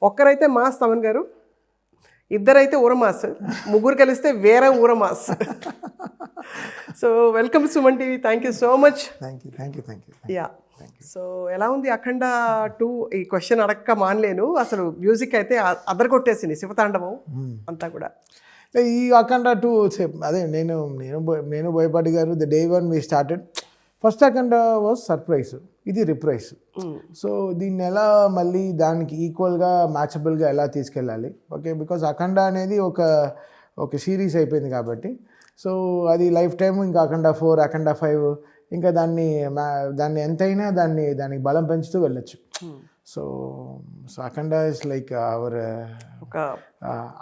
ఒక్కరైతే mass Thaman గారు, ఇద్దరైతే ఊరమాస్, ముగ్గురు కలిస్తే వేరే ఊరమాస్. So welcome Suman TV, thank you so much. Thank you. Yeah, so ఎలా ఉంది అఖండ 2? ఈ క్వశ్చన్ అడక్క మానలేను. అసలు మ్యూజిక్ అయితే అదరగొట్టేసింది, శివతాండవం అంతా కూడా. ఈ అఖండ 2 అదే నేను బోయపాటి గారు the day one we started. First Akhanda was surprise, ఇది రిప్రైజ్. సో దీన్ని ఎలా మళ్ళీ దానికి ఈక్వల్గా మ్యాచబుల్గా ఎలా తీసుకెళ్ళాలి, ఓకే, బికాజ్ అఖండ అనేది ఒక సిరీస్ అయిపోయింది కాబట్టి. సో అది లైఫ్ టైం ఇంకా అఖండ 4, అఖండ 5 ఇంకా దాన్ని ఎంతైనా దానికి బలం పెంచుతూ వెళ్ళొచ్చు. So Akhanda is like our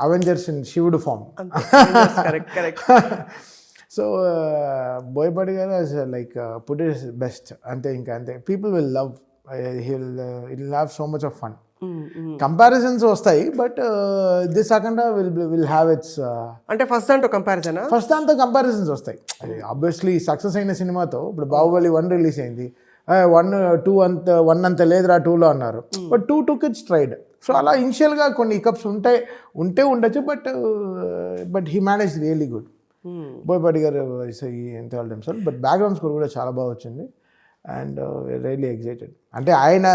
avengers in శివుడు form. So Boyapati garu like put is best, అంతే. People will love, will have so much of fun. Comparisons వస్తాయి, but this Akhanda will have its, అంటే ఫస్ట్ దాంతో కంపారిజన్స్ వస్తాయి. ఆబ్వియస్లీ సక్సెస్ అయిన సినిమాతో ఇప్పుడు Baahubali 1 release అయింది, 1 అంత లేదురా 2లో అన్నారు, but 2 took its stride. So అలా ఇనిషియల్గా కొన్ని హికప్స్ ఉండొచ్చు, but he manage really good. Boyapati గారు ఎంత హిమ్సెల్ఫ్, బట్ బ్యాక్గ్రౌండ్ స్కోర్ కూడా చాలా బాగా వచ్చింది. And really excited. అంటే ఆయన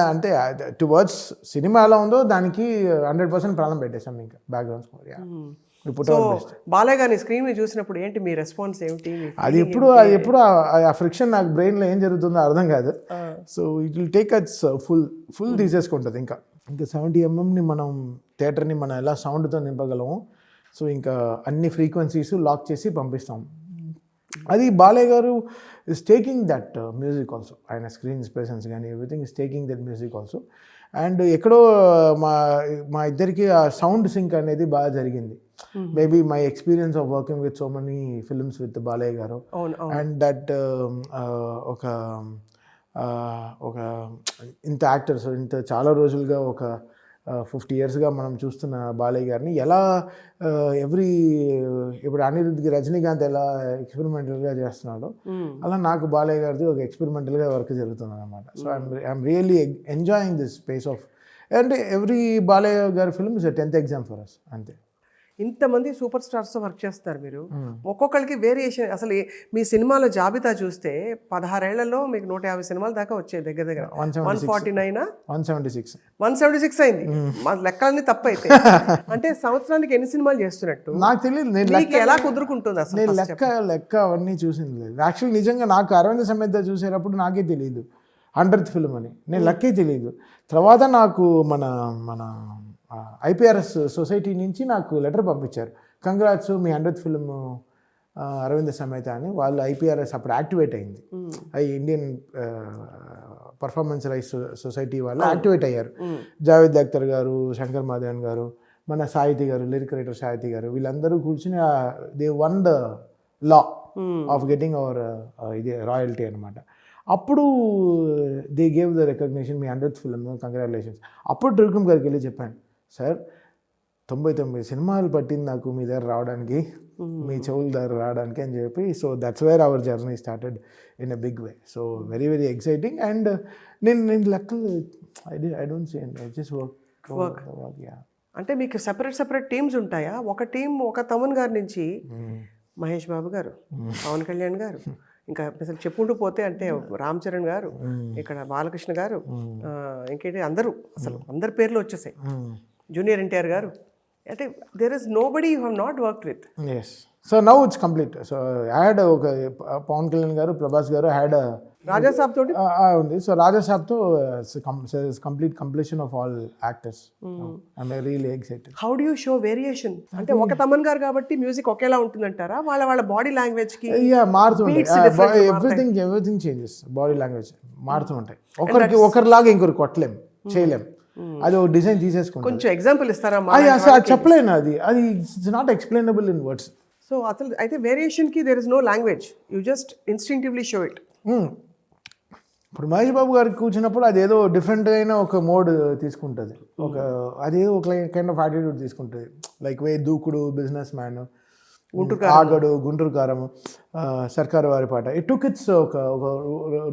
టువర్డ్స్ సినిమా ఎలా ఉందో దానికి 100% ప్రాణం పెట్టేశాం ఇంకా బ్యాక్గ్రౌండ్ స్కోర్. బాలయ్య గారిని స్క్రీన్ మీద చూసినప్పుడు ఏంటి మీ రెస్పాన్స్ ఏమిటి? అది ఎప్పుడు ఆ ఫ్రిక్షన్ నాకు బ్రెయిన్లో ఏం జరుగుతుందో అర్థం కాదు. So it will take its full తీసేసుకుంటుంది. ఇంకా 70mm మనం థియేటర్ని మనం ఎలా సౌండ్తో నింపగలము, సో ఇంకా అన్ని ఫ్రీక్వెన్సీస్ లాక్ చేసి పంపిస్తాం. అది బాలయ్య గారు is taking that music also. ఆయన స్క్రీన్ ప్రెసెన్స్ కానీ everything is taking that music also. And ఎక్కడో మా ఇద్దరికి ఆ సౌండ్ సింక్ అనేది బాగా జరిగింది. Maybe my experience of working with so many films with Balayya గారు, అండ్ దట్ ఒక ఇంత యాక్టర్స్ ఇంత చాలా రోజులుగా ఒక 50 yearsగా మనం చూస్తున్న బాలయ్య గారిని ఎలా ఇప్పుడు అనిరుద్ధ్కి రజనీకాంత్ ఎలా ఎక్స్పెరిమెంటల్గా చేస్తున్నాడో అలా నాకు బాలయ్య గారిది ఒక ఎక్స్పెరిమెంటల్గా వర్క్ జరుగుతుంది అనమాట. So I'm really enjoying this space of, అంటే ఎవ్రీ బాలయ్య గారి film is 10th exam for us, అంతే. ఇంతమంది సూపర్ స్టార్స్తో వర్క్ చేస్తారు మీరు, ఒక్కొక్కరికి వేరియేషన్. అసలు మీ సినిమాల జాబితా చూస్తే 16 ఏళ్లలో మీకు 150 సినిమాలు దాకా వచ్చాయి, దగ్గర 149 176 అయింది. మా లెక్కలన్నీ తప్పు అయితే. అంటే సంవత్సరానికి ఎన్ని సినిమాలు చేస్తున్నట్టు నాకు తెలియదు, ఎలా కుదురుకుంటుంది అసలు? నేను లెక్క అవన్నీ చూసింది లేదు యాక్చువల్లీ. నిజంగా నాకు అరవింద సమేత చూసేటప్పుడు నాకే తెలియదు 100th ఫిల్మ్ అని, నేను లెక్కే తెలియదు. తర్వాత నాకు మన IPRS సొసైటీ నుంచి నాకు లెటర్ పంపించారు, కంగ్రాట్స్ మీ 100th ఫిల్మ్ అరవింద సమేత అని. వాళ్ళు IPRS అప్పుడు యాక్టివేట్ అయింది, ఇండియన్ పర్ఫార్మెన్స్ రైట్స్ సొసైటీ వాళ్ళు యాక్టివేట్ అయ్యారు. జావేద్ అఖ్తర్ గారు, శంకర్ మాధవన్ గారు, మన సాహితీ గారు, లిరిక్ రైటర్ సాహితీ గారు, వీళ్ళందరూ కూర్చుని they won the law of getting our ఇది రాయల్టీ అనమాట. అప్పుడు దే గేవ్ ద రికగ్నిషన్, మీ 100th ఫిల్మ్ కంగ్రాచులేషన్స్. అప్పుడు త్రివిక్రమ్ గారికి వెళ్ళి చెప్పాను, సార్ 99 సినిమాలు పట్టింది నాకు మీ దగ్గర రావడానికి, మీ చెవుల దగ్గర రావడానికి అని చెప్పి. So that's where our journey started in a big way. So very very exciting. And నేను లెక్కలు I don't see, I just work. అంటే మీకు సెపరేట్ టీమ్స్ ఉంటాయా? ఒక టీం ఒక తమన్ గారి నుంచి మహేష్ బాబు గారు, పవన్ కళ్యాణ్ గారు, ఇంకా అసలు చెప్పుకుంటూ పోతే అంటే రామ్ చరణ్ గారు, ఇక్కడ బాలకృష్ణ గారు, ఇంకేంటి అందరు పేర్లు వచ్చేసాయి, జూనియర్ NTR గారు. అంటే there is nobody you have not worked with. Yes, so now it's complete. So had ఒక పవన్ కళ్యాణ్ గారు, ప్రభాస్ గారు హ్యాడ్ రాజాసాబ్ తోటి ఉంది. సో రాజాసాబ్తో complete completion of all actors. I'm really excited. How do you show variation? అంటే ఒక తమన్ గారు కాబట్టి మ్యూజిక్ ఒకేలా ఉంటుందంటారా? వాళ్ళ బాడీ లాంగ్వేజ్ కి మారుతుంటాయి, ఎవ్రీథింగ్ చేంజెస్. బాడీ లాంగ్వేజ్ మారుతూ ఉంటాయి. ఒకరిలాగా ఇంకొకరు కొట్టలేం, చేయలేం. అది ఒక డిజైన్ తీసేసుకుంటాం. కొంచెం ఎగ్జాంపుల్ ఇస్తారా? చెప్పలేను, అది it's not explainable in words. So అసలు అయితే వేరియేషన్ కి there is no language, you just instinctively show it. ఇప్పుడు మహేష్ బాబు గారికి కూర్చున్నప్పుడు అదేదో డిఫరెంట్ అయిన ఒక మోడ్ తీసుకుంటుంది, అదేదో ఒక కైండ్ ఆఫ్ యాటిట్యూడ్ తీసుకుంటుంది. లైక్ దూకుడు, బిజినెస్ మ్యాన్, ఆగడు, గుంటూరు కారం, సర్కారు వారి పాట, ఇట్ టుక్ ఇట్స్ ఒక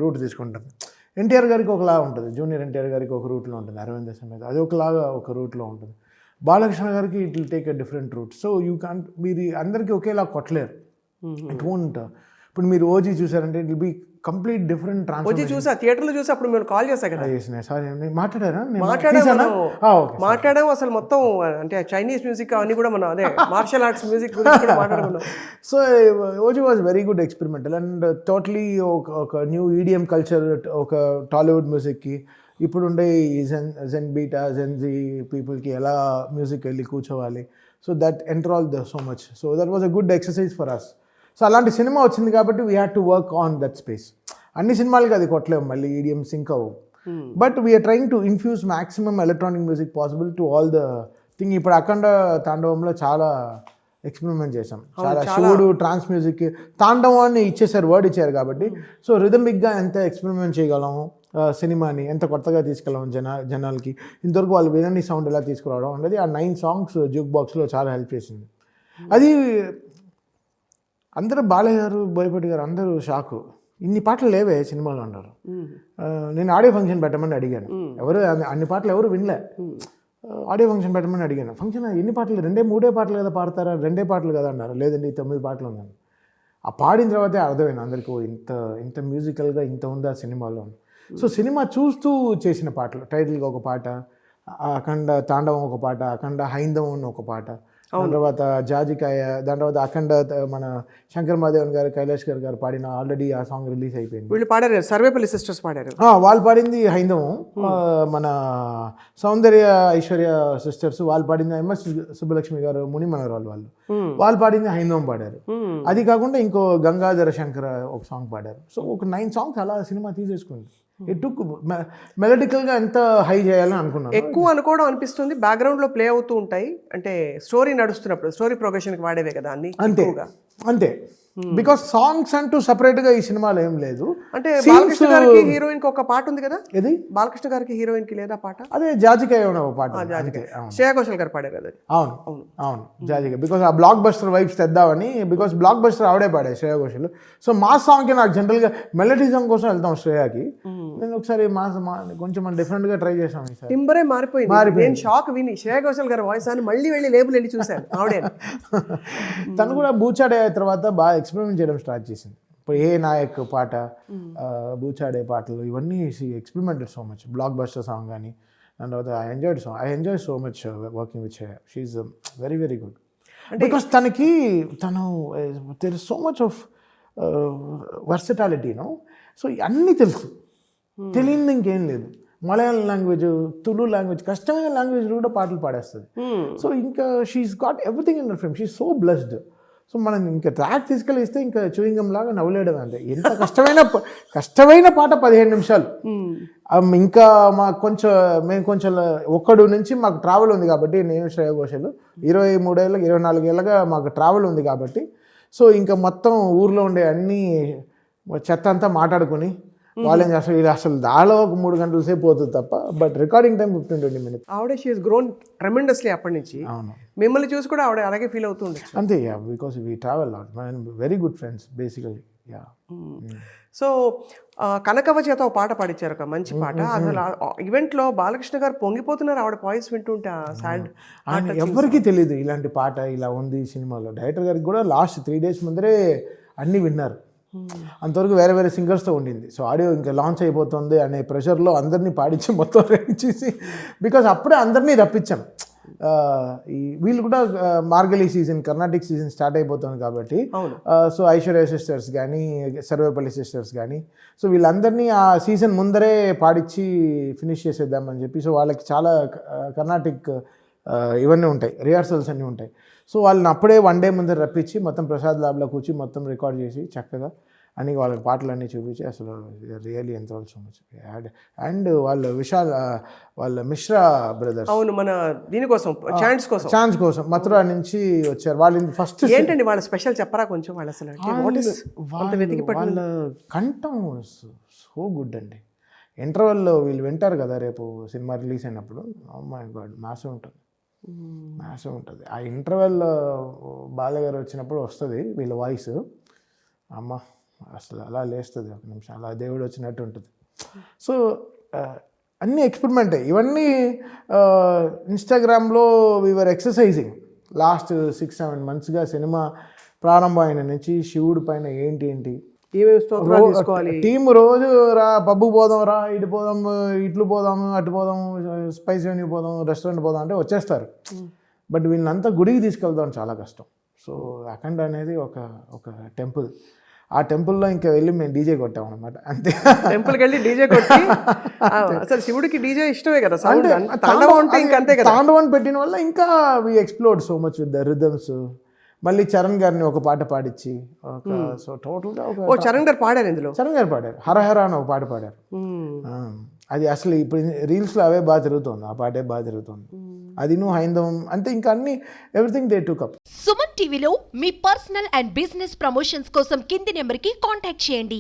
రూట్ తీసుకుంటాం. ఎన్టీఆర్ గారికి ఒకలా ఉంటుంది, జూనియర్ ఎన్టీఆర్ గారికి ఒక రూట్లో ఉంటుంది, అరవింద సమేత అది ఒకలాగా ఒక రూట్లో ఉంటుంది. బాలకృష్ణ గారికి it will take a different route. So you can't, మీరు అందరికీ ఒకేలా కొట్టలేరు. It won't. ఇప్పుడు మీరు ఓజీ చూసారంటే it will be complete different transformation. చూసా, థియేటర్లో చూసి అప్పుడు మీరు కాల్ చేశా కదా. సారీ, మాట్లాడారా? మాట్లాడాము అసలు మొత్తం, అంటే చైనీస్ మ్యూజిక్ అవన్నీ కూడా మనం అదే మార్షల్ ఆర్ట్స్ మ్యూజిక్ గురించి కూడా మాట్లాడుకున్నాం. So OG was very good experimental and totally ఒక న్యూ ఈడిఎం కల్చర్, ఒక టాలీవుడ్ మ్యూజిక్కి ఇప్పుడు ఉండే ఈ జెన్ బీటా జెన్జీ పీపుల్కి ఎలా మ్యూజిక్ వెళ్ళి కూర్చోవాలి. So that enthralled so much. So that was a good exercise for us. So అలాంటి సినిమా వచ్చింది కాబట్టి we had to work on that space. అన్ని సినిమాలకి అది కొట్టలేము, మళ్ళీ ఈడిఎం సింక్ అవ్వవు. But we're trying to infuse maximum electronic music possible to all the thing. ఇప్పుడు అఖండ తాండవంలో చాలా ఎక్స్పెరిమెంట్ చేసాం, చాలా శివుడు ట్రాన్స్ మ్యూజిక్ తాండవాన్ని ఇచ్చేసారు, వర్డ్ ఇచ్చారు కాబట్టి. సో రిథమిక్గా ఎంత ఎక్స్పెరిమెంట్ చేయగలము, సినిమాని ఎంత కొత్తగా తీసుకెళ్ళాము జనాలకి, ఇంతవరకు వాళ్ళు వినని సౌండ్ ఎలా తీసుకురావడం అనేది ఆ 9 songs జ్యూక్ బాక్స్లో చాలా హెల్ప్ చేసింది. అది అందరూ బాలయ్య గారు, బోయపాటి గారు అందరూ షాకు, ఇన్ని పాటలు లేవే సినిమాలో అన్నారు. నేను ఆడియో ఫంక్షన్ పెట్టమని అడిగాను, ఎవరు అన్ని పాటలు ఎవరు వినలే. ఆడియో ఫంక్షన్ పెట్టమని అడిగాను. ఫంక్షన్ ఎన్ని పాటలు, 2-3 పాటలు కదా పాడతారా, 2 పాటలు కదా అన్నారు. లేదండి 9 పాటలు ఉన్నాను. ఆ పాడిన తర్వాతే అర్థమైంది అందరికీ, ఇంత మ్యూజికల్గా ఇంత ఉంది ఆ సినిమాలో. సో సినిమా చూస్తూ చేసిన పాటలు, టైటిల్గా ఒక పాట, అఖండ తాండవం ఒక పాట, అఖండ హైందవం ఒక పాట, దాని తర్వాత జాజికాయ, దాని తర్వాత అఖండ మన శంకర్ మహాదేవన్ గారు, కైలాష్ గారు పాడిన ఆల్రెడీ ఆ సాంగ్ రిలీజ్ అయిపోయింది. వీళ్ళు పాడారు, సర్వేపల్లి సిస్టర్స్ పాడారు. వాళ్ళు పాడింది హైందవం. మన సౌందర్య ఐశ్వర్య సిస్టర్స్ వాళ్ళు పాడింది, ఎంఎస్ సుబ్బలక్ష్మి గారు ముని మనోరాలు వాళ్ళు పాడింది హైందవం పాడారు. అది కాకుండా ఇంకో గంగాధర శంకర ఒక సాంగ్ పాడారు. సో ఒక 9 songs అలా సినిమా తీసేసుకుంది. ఇటు మెలడికల్గా ఎంత హై చేయాలని అనుకున్నాను. ఎక్కువ అనుకోవడం అనిపిస్తుంది, బ్యాక్గ్రౌండ్లో ప్లే అవుతూ ఉంటాయి, అంటే స్టోరీ నడుస్తున్నప్పుడు స్టోరీ ప్రోగ్రెషన్కి వాడేవే కదా అన్ని. అంతే బికాస్ సాంగ్స్ అంటూ సపరేట్గా ఈ సినిమాలో ఏం లేదు. అంటే బాలకృష్ణ గారికి హీరోయిన్ కి ఒక పాట ఉంది కదా, ఇది బాలకృష్ణ గారికి హీరోయిన్ కి లేదా పాట, అదే జాజికాయ ఒక పాట, శ్రేయా ఘోషల్ గారు పాడారు కదా. అవును జాజికాయ. బికాస్ ఆ బ్లాక్ బస్టర్ వైబ్స్ తెద్దామని, బికాస్ బ్లాక్ బస్టర్ ఆవిడే పాడే శ్రేయా ఘోషల్. సో మా సాంగ్కి నాకు జనరల్గా మెలడీజం కోసం వెళ్తాం శ్రేయాకి. నేను ఒకసారి కొంచెం డిఫరెంట్గా ట్రై చేసాం. టింబరే మారిపోయింది. నేను షాక్ విని శ్రేయా ఘోషల్ గారు వాయిస్ అని మళ్ళీ వెళ్ళి లేబుల్ వెళ్ళి చూశాను ఆవిడే. తను కూడా బూచాడే తర్వాత బాగా ఎక్స్పెరిమెంట్ చేయడం స్టార్ట్ చేసింది. ఇప్పుడు ఏ నాయక్ పాట, బూచాడే పాటలు, ఇవన్నీ experimented so much. Blockbuster song కానీ, దాని తర్వాత I enjoy so much working with Shreya. She is very very good. Because తను there is so much of versatility, no. So అన్నీ తెలుసు, తెలియదు ఇంకేం లేదు. మలయాళం లాంగ్వేజ్, తులు లాంగ్వేజ్, కష్టమైన లాంగ్వేజ్ కూడా పాటలు పాడేస్తుంది. సో ఇంకా she's got everything in her frame. She is so blessed. So మనం ఇంకా ట్రాక్ తీసుకెళ్ళి ఇస్తే ఇంకా చూయింగం లాగా నవ్వులేయడం అంతే. ఎంత కష్టమైన పాట 15 నిమిషాలు. ఇంకా మేము కొంచెం ఒక్కడు నుంచి మాకు ట్రావెల్ ఉంది కాబట్టి, నేను శ్రేయా ఘోషల్ 23-24 ఏళ్ళగా మాకు ట్రావెల్ ఉంది కాబట్టి, సో ఇంకా మొత్తం ఊర్లో ఉండే అన్ని చెత్త అంతా మాట్లాడుకుని వాళ్ళేం చేస్తారు, ఇది అసలు దాలో ఒక 3 గంటల సేపు పోతుంది తప్ప, బట్ రికార్డింగ్ టైం 15-20 minutes. ఆవిడ షీ హస్ గ్రోన్ ట్రెమెండస్లీ అప్పటి నుంచి. అవును, మిమ్మల్ని చూసి కూడా ఆవిడ అలాగే ఫీల్ అవుతుంది అంతే. Because we travel lot, very good friends basically. So కనకవ చేత ఒక పాట పాడించారు, ఒక మంచి పాట. అసలు ఈవెంట్లో బాలకృష్ణ గారు పొంగిపోతున్నారు ఆవిడ వాయిస్ వింటుంటే. ఆయన ఎవరికీ తెలియదు ఇలాంటి పాట ఇలా ఉంది సినిమాలో. డైరెక్టర్ గారికి కూడా లాస్ట్ 3 days ముందరే అన్నీ విన్నారు. అంతవరకు వేరే వేరే సింగర్స్తో ఉండింది. సో ఆడియో ఇంకా లాంచ్ అయిపోతుంది అనే ప్రెషర్లో అందరినీ పాడించి మొత్తం రెడీ చేసి, బికాజ్ అప్పుడే అందరినీ రప్పించాం. వీళ్ళు కూడా Margali season, Carnatic season start అయిపోతుంది కాబట్టి, సో ఐశ్వర్య సిస్టర్స్ కానీ, సర్వేపల్లి సిస్టర్స్ కానీ, సో వీళ్ళందరినీ ఆ సీజన్ ముందరే పాడించి ఫినిష్ చేసేద్దామని చెప్పి, సో వాళ్ళకి చాలా కర్ణాటిక్ ఇవన్నీ ఉంటాయి, రిహార్సల్స్ అన్నీ ఉంటాయి. సో వాళ్ళని అప్పుడే 1 day ముందర రప్పించి మొత్తం ప్రసాద్ ల్యాబ్లో కూర్చి మొత్తం రికార్డ్ చేసి చక్కగా అని వాళ్ళకి పాటలన్నీ చూపించి, అసలు రియల్లీ ఎంత సో మచ్. అండ్ వాళ్ళ మిశ్రా బ్రదర్స్, అవును, మన దీనికోసం ఛాన్స్ కోసం మథురా నుంచి వచ్చారు. వాళ్ళు ఫస్ట్ ఏంటండి వాళ్ళ స్పెషల్ చెప్పరా కొంచెం? వాళ్ళు అసలు వాళ్ళ కంఠం సో గుడ్ అండి. ఇంటర్వెల్లో వీళ్ళు వింటారు కదా రేపు సినిమా రిలీజ్ అయినప్పుడు, ఓ మై గాడ్ మ్యాసివ్ ఉంటుంది. ఆ ఇంటర్వెల్లో బాలయ్య గారు వచ్చినప్పుడు వస్తుంది వీళ్ళ వాయిస్, అమ్మ అసలు అలా లేస్తుంది, ఒక నిమిషం అలా దేవుడు వచ్చినట్టు ఉంటుంది. సో అన్నీ ఎక్స్పెరిమెంటే ఇవన్నీ. ఇన్స్టాగ్రామ్లో వీఆర్ ఎక్సర్సైజింగ్ లాస్ట్ 6-7 monthsగా సినిమా ప్రారంభం అయిన నుంచి శివుడి పైన ఏంటి ఏమేమి స్తోత్రాలు తీసుకోవాలి, టీం రోజు రా పబ్బుకి పోదాం, రా ఇటు పోదాం, ఇట్లు పోదాము, అటు పోదాం, స్పైసీ అని పోదాం, రెస్టారెంట్ పోదాం అంటే వచ్చేస్తారు. బట్ వీళ్ళంతా గుడికి తీసుకెళ్దాం చాలా కష్టం. సో అఖండ అనేది ఒక టెంపుల్. ఆ టెంపుల్లో ఇంకా వెళ్ళి మేము డీజే కొట్టాం అనమాట, అంతే. టెంపుల్కి వెళ్ళి డీజే కొట్టి, అసలు శివుడికి డీజే ఇష్టమే కదా, సౌండ్ తాండవం అంటే ఇంకా అంతే కదా. తాండవం పెట్టిన వల్ల ఇంకా we explored so much with the rhythms. మళ్ళీ చరణ్ గారిని ఒక పాట పాడించి సో టోటల్గా చరణ్ గారు పాడారు ఇందులో. చరణ్ గారు పాడారు, హరహర అని ఒక పాట పాడారు. అది అసలు ఇప్పుడు రీల్స్లో అవే బాగా తిరుగుతుంది, ఆ పాటే బాగా తిరుగుతుంది. అది నువ్వు హైందవం అంటే ఇంకా అన్ని everything they took up. Suman టీవీలో మీ పర్సనల్ అండ్ బిజినెస్ ప్రమోషన్స్ కోసం కింది నెంబర్కి కాంటాక్ట్ చేయండి.